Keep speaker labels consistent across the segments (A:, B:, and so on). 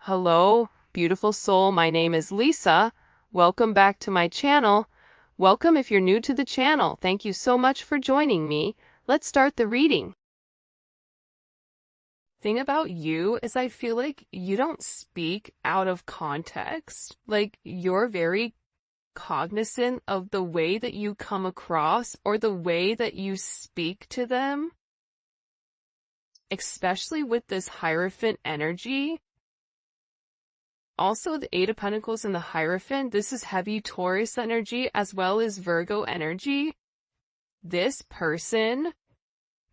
A: Hello, beautiful soul. My name is Lisa. Welcome back to my channel. Welcome if you're new to the channel. Thank you so much for joining me. Let's start the reading. Thing about you is I feel like you don't speak out of context. Like you're very cognizant of the way that you come across or the way that you speak to them, especially with this Hierophant energy. Also, the Eight of Pentacles and the Hierophant, this is heavy Taurus energy as well as Virgo energy. This person,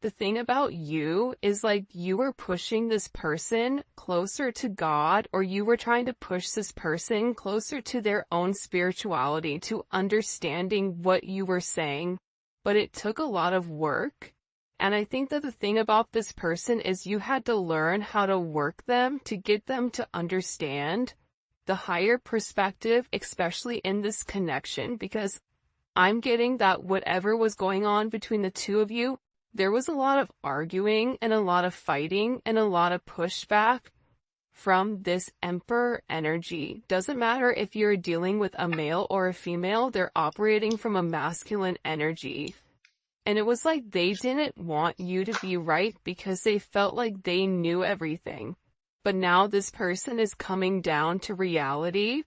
A: the thing about you is like you were pushing this person closer to God, or you were trying to push this person closer to their own spirituality, to understanding what you were saying. But it took a lot of work. And I think that the thing about this person is you had to learn how to work them to get them to understand the higher perspective, especially in this connection, because I'm getting that whatever was going on between the two of you, there was a lot of arguing and a lot of fighting and a lot of pushback from this Emperor energy. Doesn't matter if you're dealing with a male or a female, they're operating from a masculine energy. And it was like they didn't want you to be right because they felt like they knew everything. But now this person is coming down to reality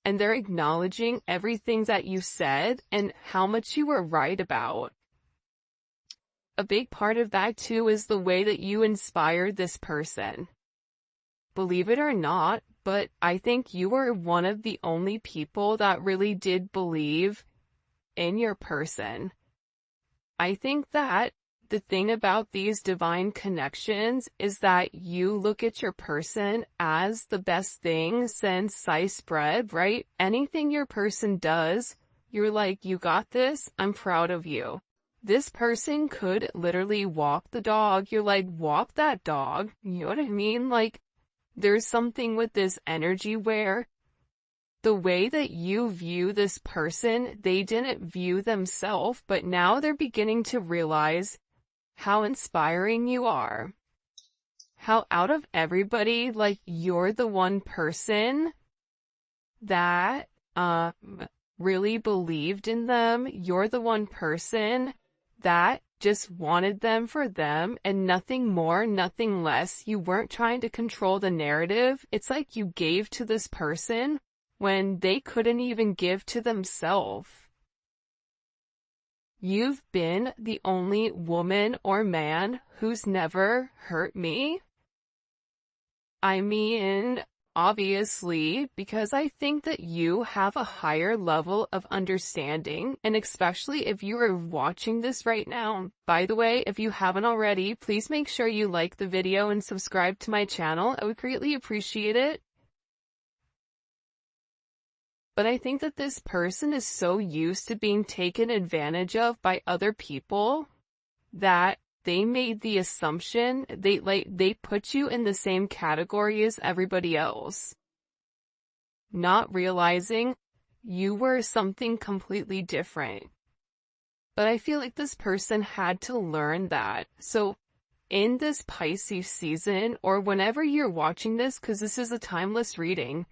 A: and they're acknowledging everything that you said and how much you were right about. A big part of that too is the way that you inspired this person. Believe it or not, but I think you were one of the only people that really did believe in your person. I think that the thing about these divine connections is that you look at your person as the best thing since sliced bread, right? Anything your person does, you're like, you got this, I'm proud of you. This person could literally walk the dog, you're like, walk that dog, you know what I mean? Like, there's something with this energy where the way that you view this person, they didn't view themselves, but now they're beginning to realize how inspiring you are. How out of everybody, like, you're the one person that really believed in them. You're the one person that just wanted them for them and nothing more, nothing less. You weren't trying to control the narrative. It's like you gave to this person when they couldn't even give to themselves. You've been the only woman or man who's never hurt me. I mean, obviously, because I think that you have a higher level of understanding, and especially if you are watching this right now. By the way, if you haven't already, please make sure you like the video and subscribe to my channel. I would greatly appreciate it. But I think that this person is so used to being taken advantage of by other people that they made the assumption they put you in the same category as everybody else, not realizing you were something completely different. But I feel like this person had to learn that. So in this Pisces season, or whenever you're watching this, because this is a timeless reading,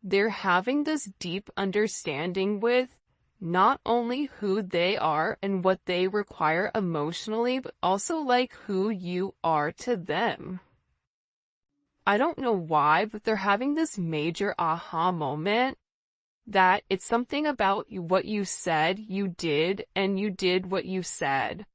A: they're having this deep understanding with not only who they are and what they require emotionally, but also like who you are to them. I don't know why, but they're having this major aha moment that it's something about what you said you did, and you did what you said.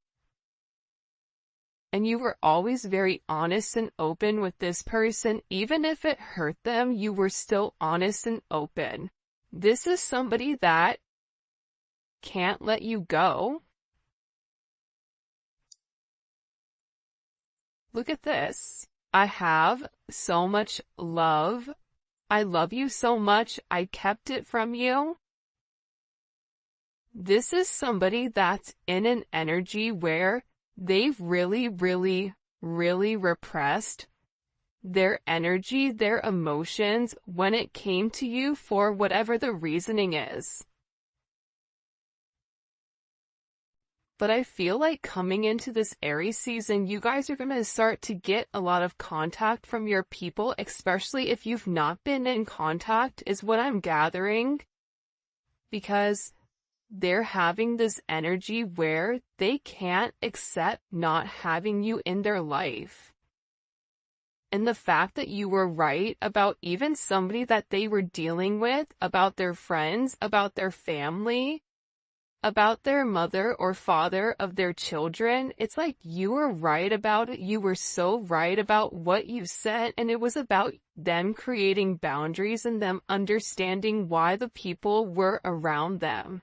A: And you were always very honest and open with this person. Even if it hurt them, you were still honest and open. This is somebody that can't let you go. Look at this. I have so much love. I love you so much. I kept it from you. This is somebody that's in an energy where they've really repressed their energy, their emotions when it came to you for whatever the reasoning is. But I feel like coming into this Aries season, you guys are going to start to get a lot of contact from your people, especially if you've not been in contact, is what I'm gathering. Because they're having this energy where they can't accept not having you in their life. And the fact that you were right about even somebody that they were dealing with, about their friends, about their family, about their mother or father of their children, it's like you were right about it. You were so right about what you said, and it was about them creating boundaries and them understanding why the people were around them.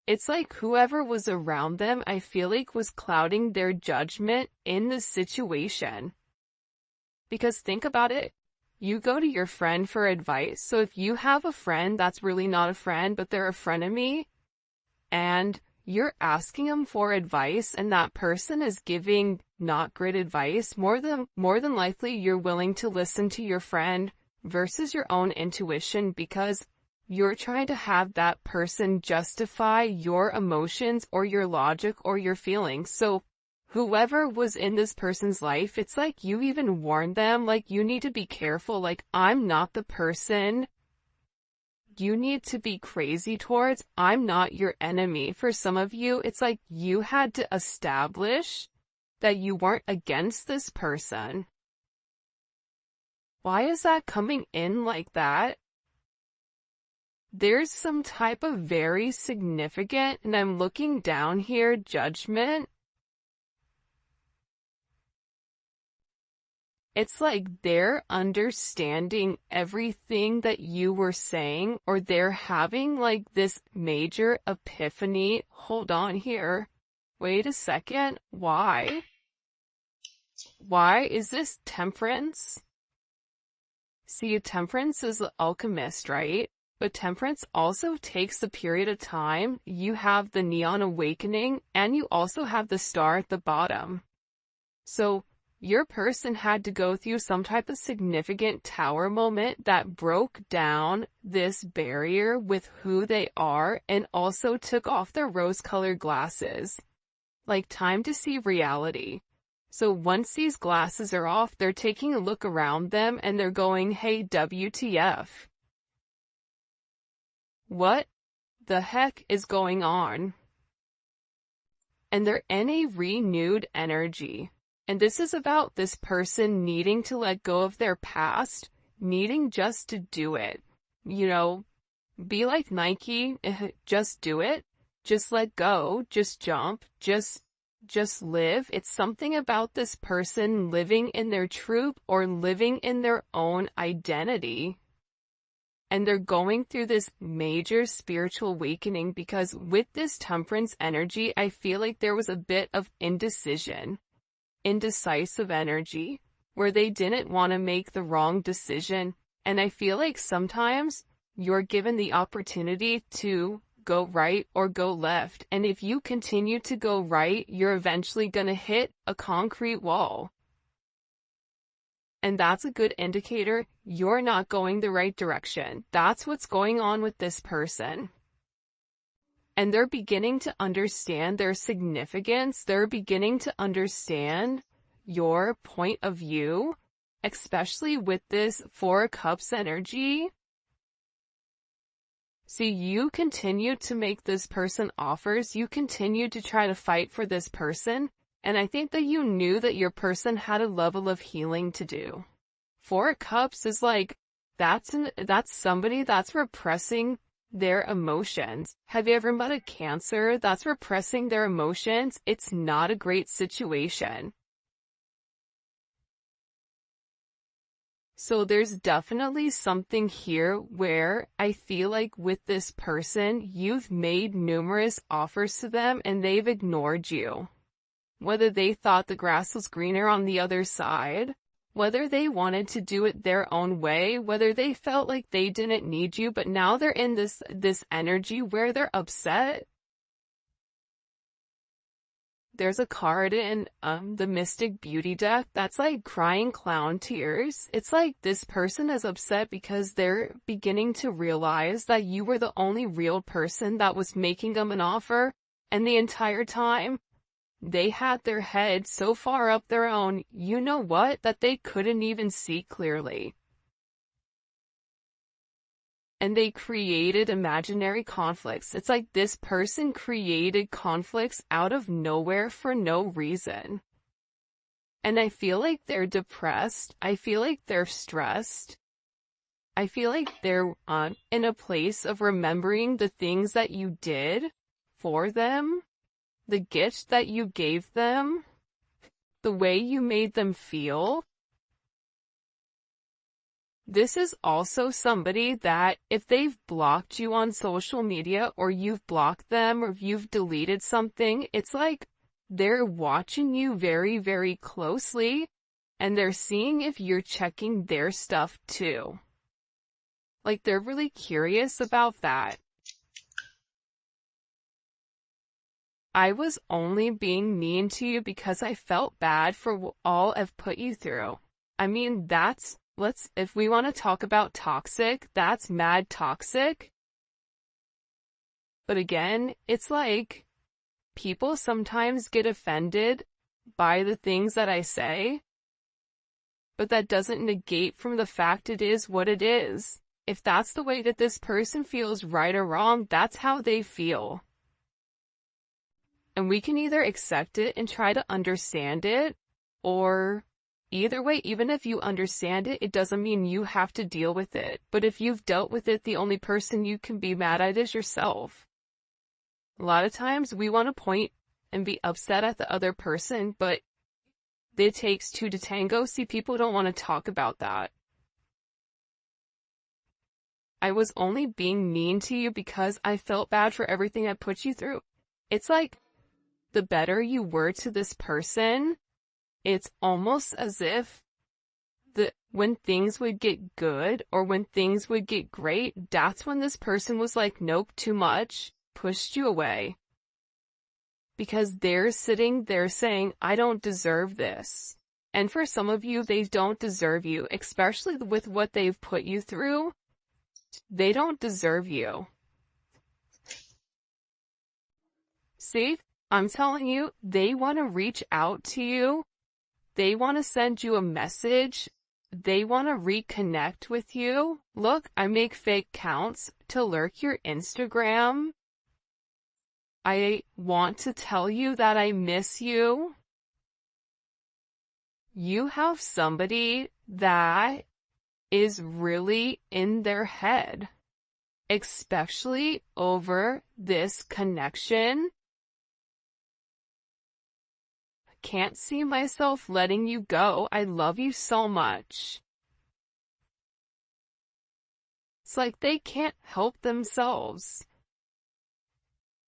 A: It's like whoever was around them, I feel like, was clouding their judgment in the situation. Because think about it. You go to your friend for advice. So if you have a friend that's really not a friend, but they're a frenemy, and you're asking them for advice and that person is giving not great advice, more than likely you're willing to listen to your friend versus your own intuition, because you're trying to have that person justify your emotions or your logic or your feelings. So whoever was in this person's life, it's like you even warned them, like, you need to be careful, like, I'm not the person you need to be crazy towards. I'm not your enemy. For some of you, it's like you had to establish that you weren't against this person. Why is that coming in like that? There's some type of very significant, and I'm looking down here, judgment. It's like they're understanding everything that you were saying, or they're having like this major epiphany. Hold on here. Wait a second. Why? Why is this Temperance? See, Temperance is the alchemist, right? But Temperance also takes a period of time. You have the Neon Awakening, and you also have the Star at the bottom. So your person had to go through some type of significant tower moment that broke down this barrier with who they are and also took off their rose-colored glasses. Like time to see reality. So once these glasses are off, they're taking a look around them and they're going, hey, WTF. What the heck is going on? And they're in a renewed energy. And this is about this person needing to let go of their past, needing just to do it. You know, be like Nike, just do it, just let go, just jump, just live. It's something about this person living in their truth or living in their own identity. And they're going through this major spiritual awakening because with this Temperance energy, I feel like there was a bit of indecision. Indecisive energy, where they didn't want to make the wrong decision. And I feel like sometimes you're given the opportunity to go right or go left. And if you continue to go right, you're eventually going to hit a concrete wall. And that's a good indicator you're not going the right direction. That's what's going on with this person. And they're beginning to understand their significance. They're beginning to understand your point of view, especially with this Four of Cups energy. See, you continue to make this person offers. You continue to try to fight for this person. And I think that you knew that your person had a level of healing to do. Four of Cups is like, that's somebody that's repressing their emotions. Have you ever met a Cancer that's repressing their emotions? It's not a great situation. So there's definitely something here where I feel like with this person, you've made numerous offers to them and they've ignored you. Whether they thought the grass was greener on the other side, whether they wanted to do it their own way, whether they felt like they didn't need you, but now they're in this energy where they're upset. There's a card in the Mystic Beauty deck that's like crying clown tears. It's like this person is upset because they're beginning to realize that you were the only real person that was making them an offer, And the entire time, they had their head so far up their own, you know what, that they couldn't even see clearly. And they created imaginary conflicts. It's like this person created conflicts out of nowhere for no reason. And I feel like they're depressed. I feel like they're stressed. I feel like they're in a place of remembering the things that you did for them, the gifts that you gave them, the way you made them feel. This is also somebody that if they've blocked you on social media or you've blocked them or if you've deleted something, it's like they're watching you very, very closely and they're seeing if you're checking their stuff too. Like they're really curious about that. I was only being mean to you because I felt bad for all I've put you through. I mean, if we want to talk about toxic, that's mad toxic. But again, it's like, people sometimes get offended by the things that I say, but that doesn't negate from the fact it is what it is. If that's the way that this person feels right or wrong, that's how they feel. And we can either accept it and try to understand it, or either way, even if you understand it, it doesn't mean you have to deal with it. But if you've dealt with it, the only person you can be mad at is yourself. A lot of times we want to point and be upset at the other person, but it takes two to tango. See, people don't want to talk about that. I was only being mean to you because I felt bad for everything I put you through. It's like, the better you were to this person, it's almost as if when things would get good or when things would get great, that's when this person was like, nope, too much, pushed you away. Because they're sitting there saying, I don't deserve this. And for some of you, they don't deserve you, especially with what they've put you through. They don't deserve you. See? I'm telling you, they want to reach out to you. They want to send you a message. They want to reconnect with you. Look, I make fake accounts to lurk your Instagram. I want to tell you that I miss you. You have somebody that is really in their head, especially over this connection. Can't see myself letting you go. I love you so much. It's like they can't help themselves.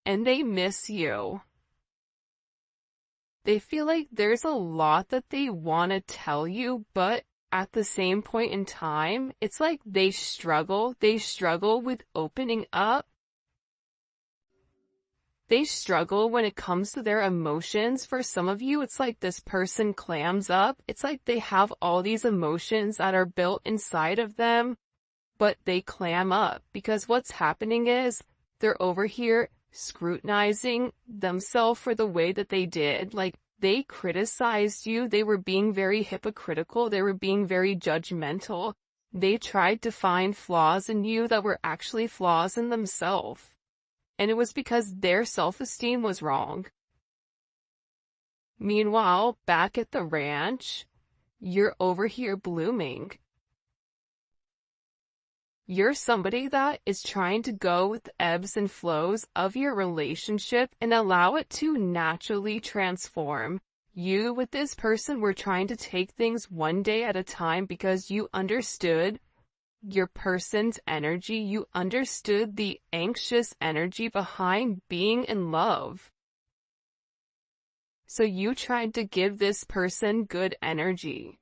A: And they miss you. They feel like there's a lot that they want to tell you, but at the same point in time, it's like they struggle. They struggle with opening up. They struggle when it comes to their emotions. For some of you, it's like this person clams up. It's like they have all these emotions that are built inside of them, but they clam up because what's happening is they're over here scrutinizing themselves for the way that they did. Like, they criticized you. They were being very hypocritical. They were being very judgmental. They tried to find flaws in you that were actually flaws in themselves. And it was because their self-esteem was wrong. Meanwhile, back at the ranch, you're over here blooming. You're somebody that is trying to go with the ebbs and flows of your relationship and allow it to naturally transform. You with this person were trying to take things one day at a time because you understood your person's energy. You understood the anxious energy behind being in love. So you tried to give this person good energy.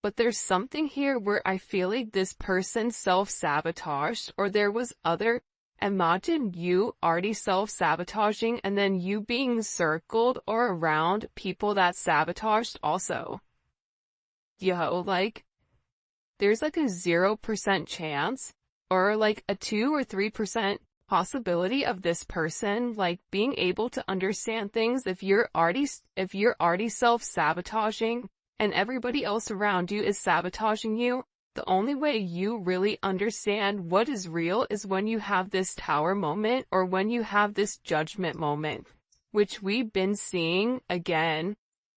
A: But there's something here where I feel like this person self-sabotaged, or there was other. Imagine you already self-sabotaging and then you being circled or around people that sabotaged also. Yo, like, there's like a 0% chance, or like a 2 or 3% possibility of this person, like, being able to understand things. If you're already self-sabotaging and everybody else around you is sabotaging you, the only way you really understand what is real is when you have this tower moment, or when you have this judgment moment, which we've been seeing again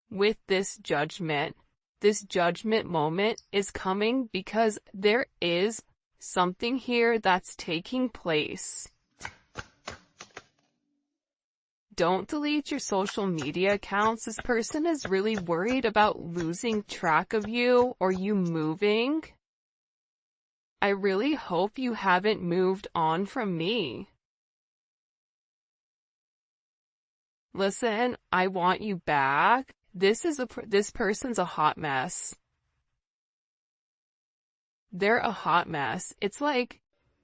A: with this judgment. This judgment moment is coming because there is something here that's taking place. Don't delete your social media accounts. This person is really worried about losing track of you or you moving. I really hope you haven't moved on from me. Listen, I want you back. This person's a hot mess. They're a hot mess. It's like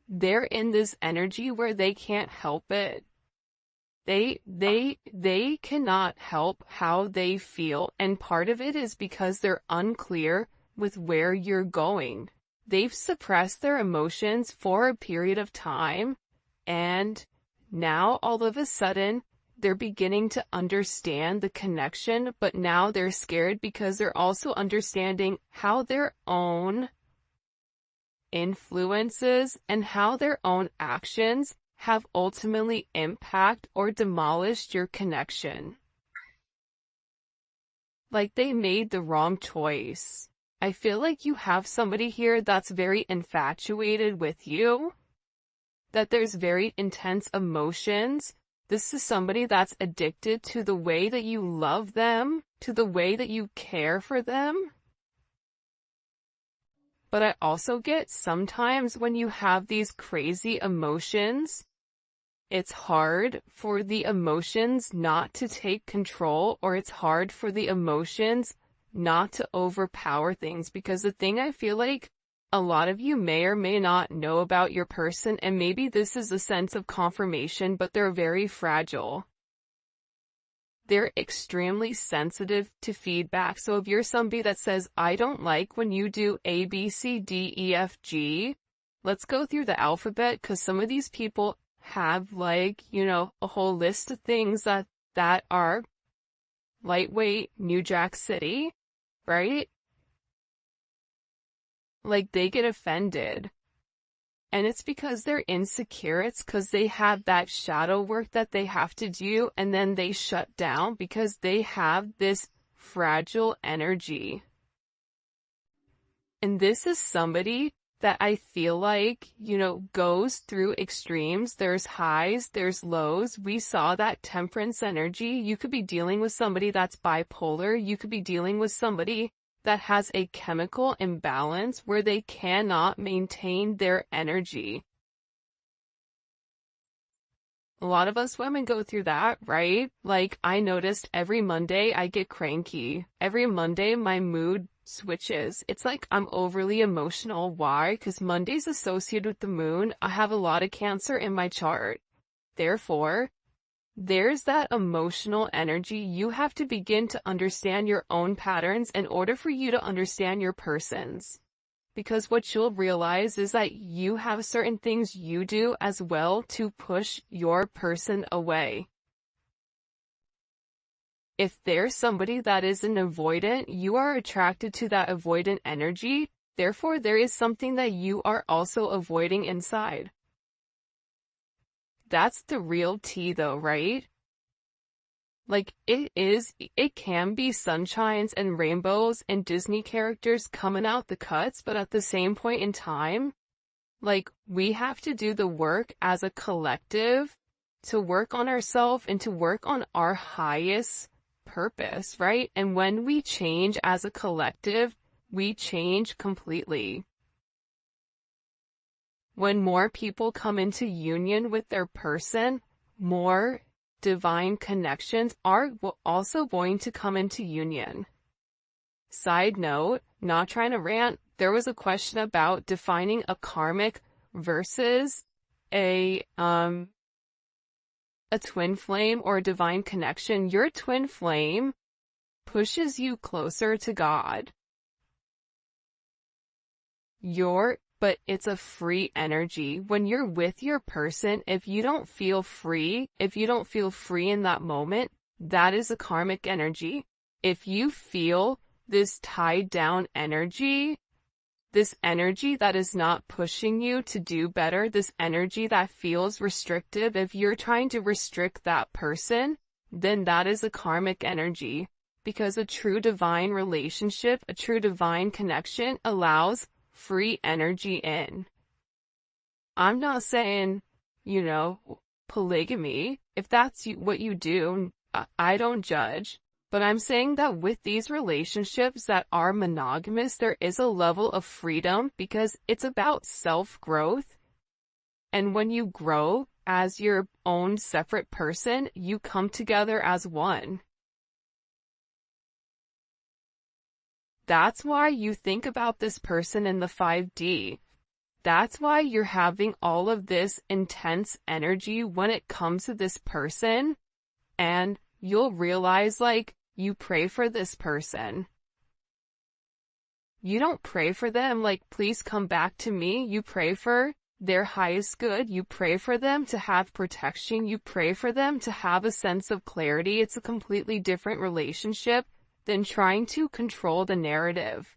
A: they're in this energy where they can't help it. They cannot help how they feel, and part of it is because they're unclear with where you're going. They've suppressed their emotions for a period of time, and now all of a sudden they're beginning to understand the connection, but now they're scared because they're also understanding how their own influences and how their own actions have ultimately impacted or demolished your connection. Like they made the wrong choice. I feel like you have somebody here that's very infatuated with you, that there's very intense emotions. This is somebody that's addicted to the way that you love them, to the way that you care for them. But I also get sometimes when you have these crazy emotions, it's hard for the emotions not to take control, or it's hard for the emotions not to overpower things. Because the thing I feel like a lot of you may or may not know about your person, and maybe this is a sense of confirmation, but they're very fragile. They're extremely sensitive to feedback. So if you're somebody that says, I don't like when you do A, B, C, D, E, F, G, let's go through the alphabet, because some of these people have, like, you know, a whole list of things that are lightweight New Jack City, right? Like, they get offended. And it's because they're insecure. It's because they have that shadow work that they have to do, and then they shut down because they have this fragile energy. And this is somebody that I feel like, you know, goes through extremes. There's highs, there's lows. We saw that temperance energy. You could be dealing with somebody that's bipolar. You could be dealing with somebody that has a chemical imbalance where they cannot maintain their energy. A lot of us women go through that, right? Like, I noticed every Monday I get cranky. Every Monday my mood switches. It's like I'm overly emotional. Why? Because Monday's associated with the moon. I have a lot of Cancer in my chart. Therefore, there's that emotional energy. You have to begin to understand your own patterns in order for you to understand your person's. Because what you'll realize is that you have certain things you do as well to push your person away. If there's somebody that is an avoidant, you are attracted to that avoidant energy. Therefore, there is something that you are also avoiding inside. That's the real tea though, right? Like, it can be sunshines and rainbows and Disney characters coming out the cuts, but at the same point in time, like, we have to do the work as a collective to work on ourselves and to work on our highest purpose, right? And when we change as a collective, we change completely. When more people come into union with their person, more divine connections are also going to come into union. Side note, not trying to rant, there was a question about defining a karmic versus a twin flame or a divine connection. Your twin flame pushes you closer to God. Your but it's a free energy. When you're with your person, if you don't feel free in that moment, that is a karmic energy. If you feel this tied down energy, this energy that is not pushing you to do better, this energy that feels restrictive, if you're trying to restrict that person, then that is a karmic energy. Because a true divine relationship, a true divine connection allows free energy in. I'm not saying, polygamy. If that's what you do, I don't judge. But I'm saying that with these relationships that are monogamous, there is a level of freedom because it's about self-growth. And when you grow as your own separate person, you come together as one. That's why you think about this person in the 5D. That's why you're having all of this intense energy when it comes to this person. And you'll realize, you pray for this person. You don't pray for them please come back to me. You pray for their highest good. You pray for them to have protection. You pray for them to have a sense of clarity. It's a completely different relationship than trying to control the narrative.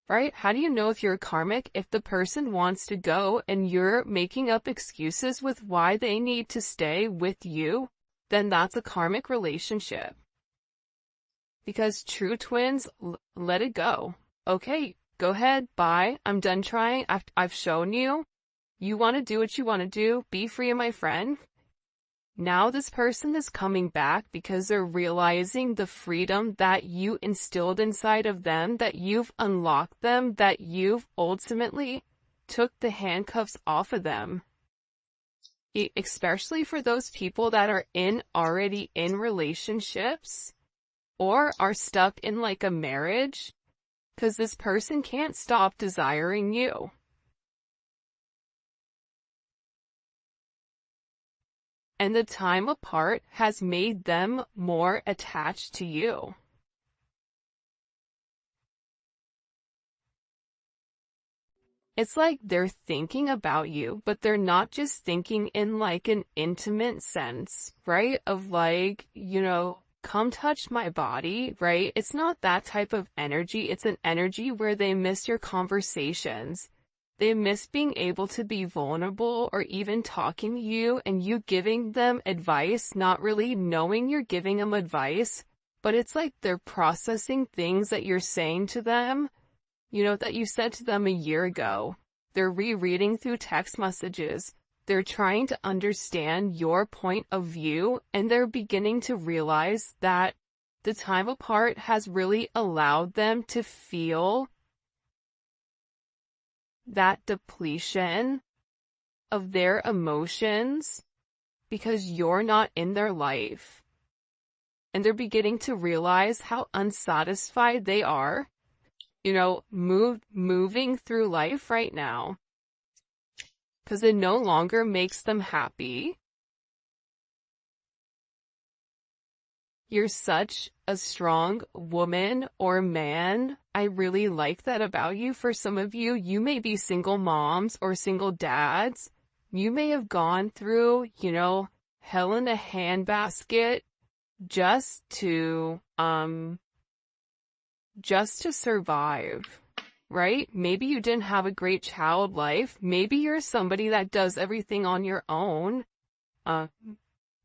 A: Right? How do you know if you're karmic? If the person wants to go and you're making up excuses with why they need to stay with you, then that's a karmic relationship. Because true twins, let it go. Okay, go ahead, bye. I'm done trying. I've shown you. You want to do what you want to do. Be free, my friend. Now this person is coming back because they're realizing the freedom that you instilled inside of them, that you've unlocked them, that you've ultimately took the handcuffs off of them. Especially for those people that are already in relationships or are stuck in a marriage, because this person can't stop desiring you. And the time apart has made them more attached to you. It's like they're thinking about you, but they're not just thinking in an intimate sense, right? Of come touch my body, right? It's not that type of energy. It's an energy where they miss your conversations. They miss being able to be vulnerable or even talking to you and you giving them advice, not really knowing you're giving them advice, but it's like they're processing things that you're saying to them, that you said to them a year ago. They're rereading through text messages. They're trying to understand your point of view, and they're beginning to realize that the time apart has really allowed them to feel that depletion of their emotions because you're not in their life. And they're beginning to realize how unsatisfied they are, moving through life right now. Because it no longer makes them happy. You're such a strong woman or man. I really like that about you. For some of you, you may be single moms or single dads. You may have gone through, hell in a handbasket just to survive. Right? Maybe you didn't have a great child life. Maybe you're somebody that does everything on your own.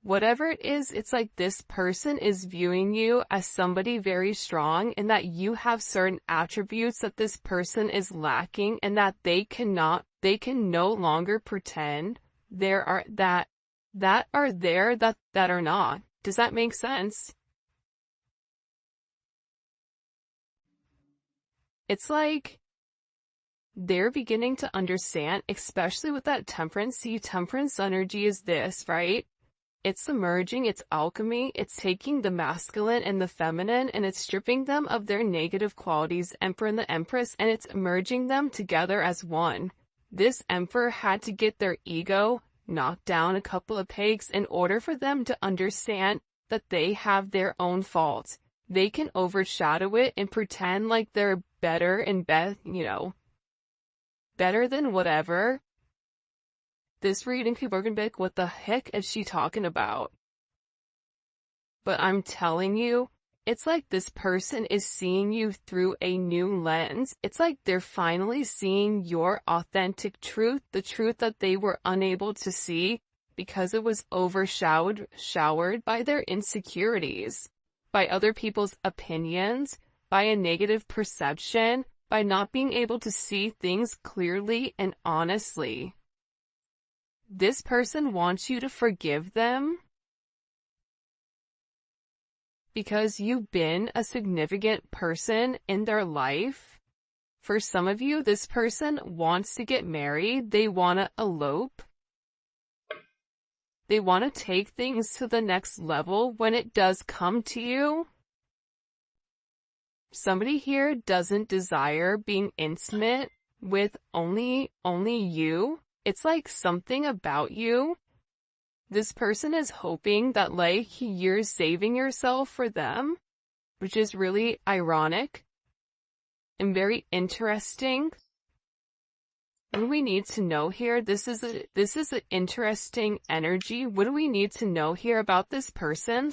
A: Whatever it is, it's like this person is viewing you as somebody very strong and that you have certain attributes that this person is lacking and that they can no longer pretend that are not. Does that make sense? It's like they're beginning to understand, especially with that temperance. See, temperance energy is this, right? It's merging, it's alchemy, it's taking the masculine and the feminine and it's stripping them of their negative qualities, Emperor and the Empress, and it's merging them together as one. This Emperor had to get their ego knocked down a couple of pegs in order for them to understand that they have their own faults. They can overshadow it and pretend like they're better and better than whatever. This reading, people are gonna be like, what the heck is she talking about? But I'm telling you, it's like this person is seeing you through a new lens. It's like they're finally seeing your authentic truth, the truth that they were unable to see because it was showered by their insecurities, by other people's opinions, by a negative perception, by not being able to see things clearly and honestly. This person wants you to forgive them because you've been a significant person in their life. For some of you, this person wants to get married. They want to elope. They want to take things to the next level when it does come to you. Somebody here doesn't desire being intimate with only you. It's like something about you. This person is hoping that like you're saving yourself for them, which is really ironic and very interesting. What do we need to know here? This is an interesting energy. What do we need to know here about this person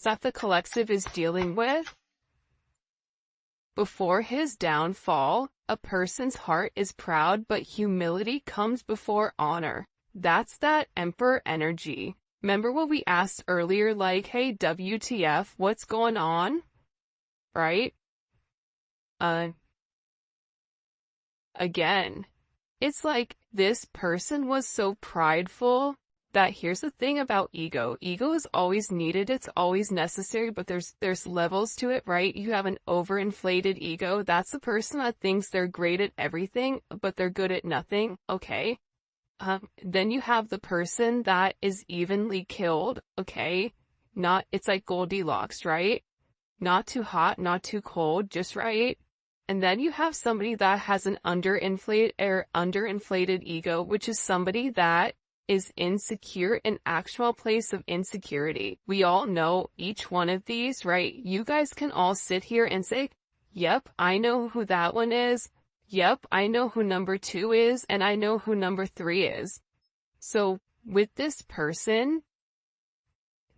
A: that the collective is dealing with? Before his downfall, a person's heart is proud, but humility comes before honor. That's that Emperor energy. Remember what we asked earlier, like, hey, WTF, what's going on? Right? Again, it's like this person was so prideful that here's the thing about ego. Ego is always needed, it's always necessary, but there's levels to it, right? You have an overinflated ego. That's the person that thinks they're great at everything, but they're good at nothing. Okay. Then you have the person that is evenly killed. Okay. It's like Goldilocks, right? Not too hot, not too cold, just right. And then you have somebody that has an underinflated ego, which is somebody that is insecure, an actual place of insecurity. We all know each one of these, right? You guys can all sit here and say, yep, I know who that one is. Yep, I know who number 2 is, and I know who number 3 is. So with this person,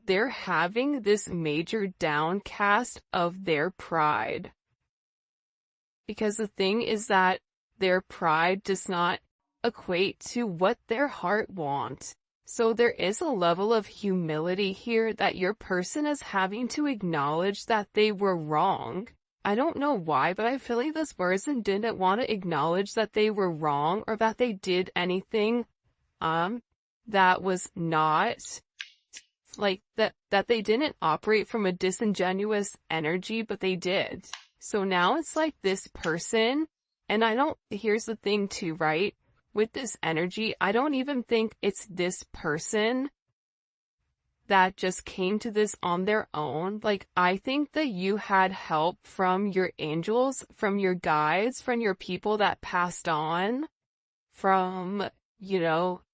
A: they're having this major downcast of their pride. Because the thing is that their pride does not equate to what their heart wants. So there is a level of humility here that your person is having to acknowledge that they were wrong. I don't know why, but I feel like this person didn't want to acknowledge that they were wrong or that they did anything that was not like that they didn't operate from a disingenuous energy, but they did. So now it's like this person, and here's the thing too, right? With this energy, I don't even think it's this person that just came to this on their own. Like, I think that you had help from your angels, from your guides, from your people that passed on, from,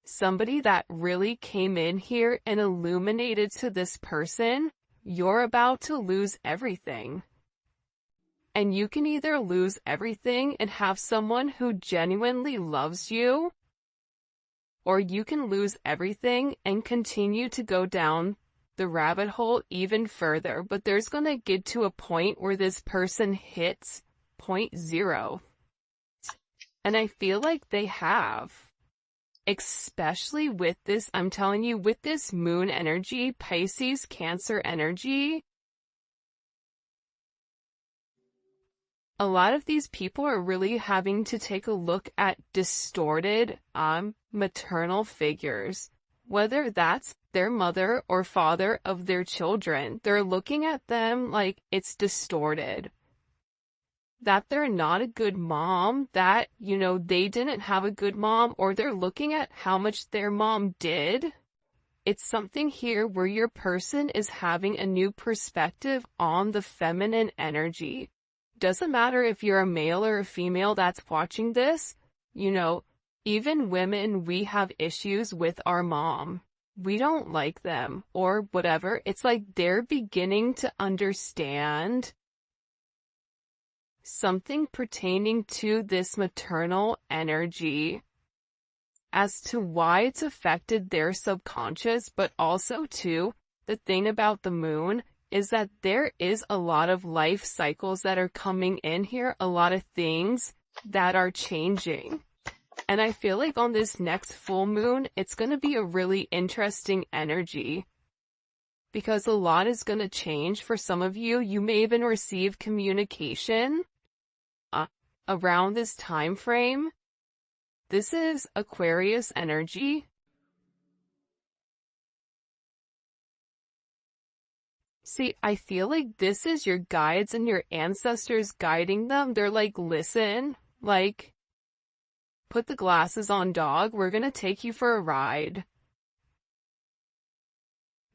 A: somebody that really came in here and illuminated to this person. You're about to lose everything. And you can either lose everything and have someone who genuinely loves you, or you can lose everything and continue to go down the rabbit hole even further. But there's going to get to a point where this person hits point 0. And I feel like they have. Especially with this, I'm telling you, with this moon energy, Pisces, Cancer energy, a lot of these people are really having to take a look at distorted maternal figures, whether that's their mother or father of their children. They're looking at them like it's distorted, that they're not a good mom, that, they didn't have a good mom, or they're looking at how much their mom did. It's something here where your person is having a new perspective on the feminine energy. Doesn't matter if you're a male or a female that's watching this, even women, we have issues with our mom. We don't like them or whatever. It's like they're beginning to understand something pertaining to this maternal energy as to why it's affected their subconscious, but also too, the thing about the moon is that there is a lot of life cycles that are coming in here, a lot of things that are changing. And I feel like on this next full moon, it's going to be a really interesting energy because a lot is going to change for some of you. You may even receive communication around this time frame. This is Aquarius energy. See, I feel like this is your guides and your ancestors guiding them. They're like, listen, like, put the glasses on, dog. We're gonna take you for a ride.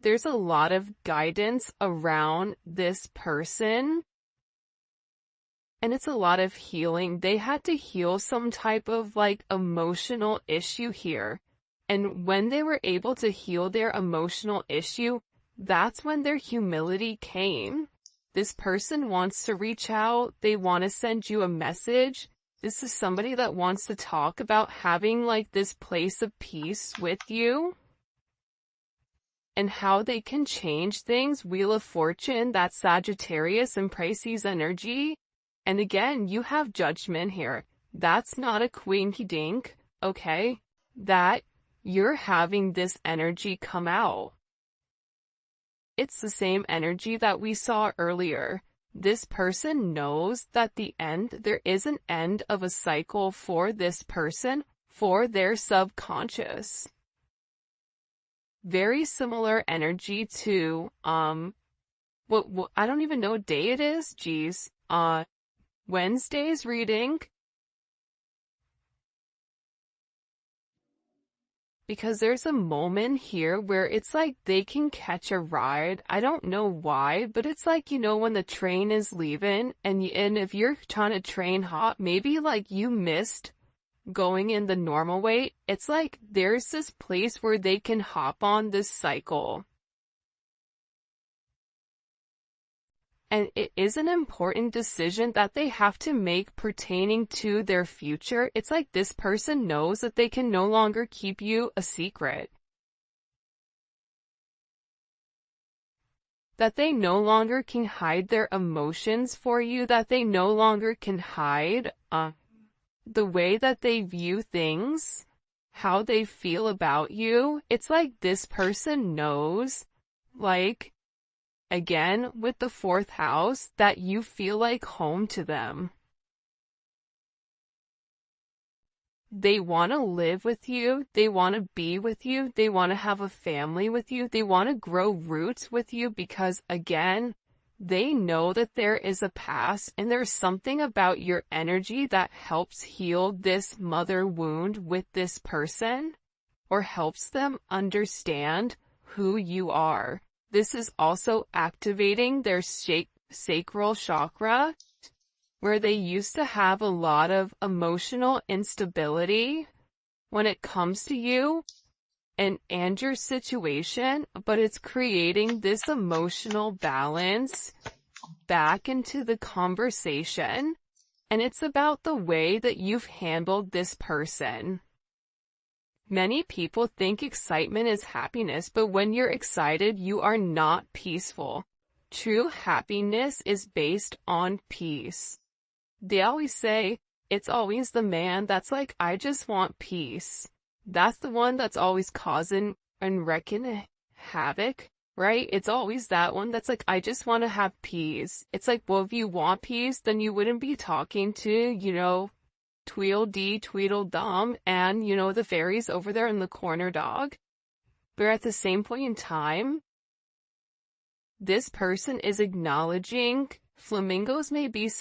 A: There's a lot of guidance around this person. And it's a lot of healing. They had to heal some type of like emotional issue here. And when they were able to heal their emotional issue, that's when their humility came. This person wants to reach out. They want to send you a message. This is somebody that wants to talk about having like this place of peace with you and how they can change things. Wheel of Fortune, that's Sagittarius and Pisces energy. And again, you have Judgment here. That's not a quinky dink, okay? That you're having this energy come out. It's the same energy that we saw earlier. This person knows that there is an end of a cycle for this person, for their subconscious. Very similar energy to, I don't even know what day it is. Geez. Wednesday's reading, because there's a moment here where it's like they can catch a ride. I don't know why, but it's like, you know, when the train is leaving and if you're trying to train hop, maybe like you missed going in the normal way. It's like there's this place where they can hop on this cycle. And it is an important decision that they have to make pertaining to their future. It's like this person knows that they can no longer keep you a secret. That they no longer can hide their emotions for you, that they no longer can hide the way that they view things, how they feel about you. It's like this person knows, like, again, with the 4th house, that you feel like home to them. They want to live with you. They want to be with you. They want to have a family with you. They want to grow roots with you because, again, they know that there is a past and there's something about your energy that helps heal this mother wound with this person or helps them understand who you are. This is also activating their sacral chakra, where they used to have a lot of emotional instability when it comes to you and your situation, but it's creating this emotional balance back into the conversation, and it's about the way that you've handled this person. Many people think excitement is happiness, but when you're excited, you are not peaceful. True happiness is based on peace. They always say, it's always the man that's like, I just want peace. That's the one that's always causing and wrecking havoc, right? It's always that one that's like, I just want to have peace. It's like, well, if you want peace, then you wouldn't be talking to, you know, Tweedledee, Tweedledum, and, you know, the fairies over there in the corner, dog. But at the same point in time, this person is acknowledging flamingos may be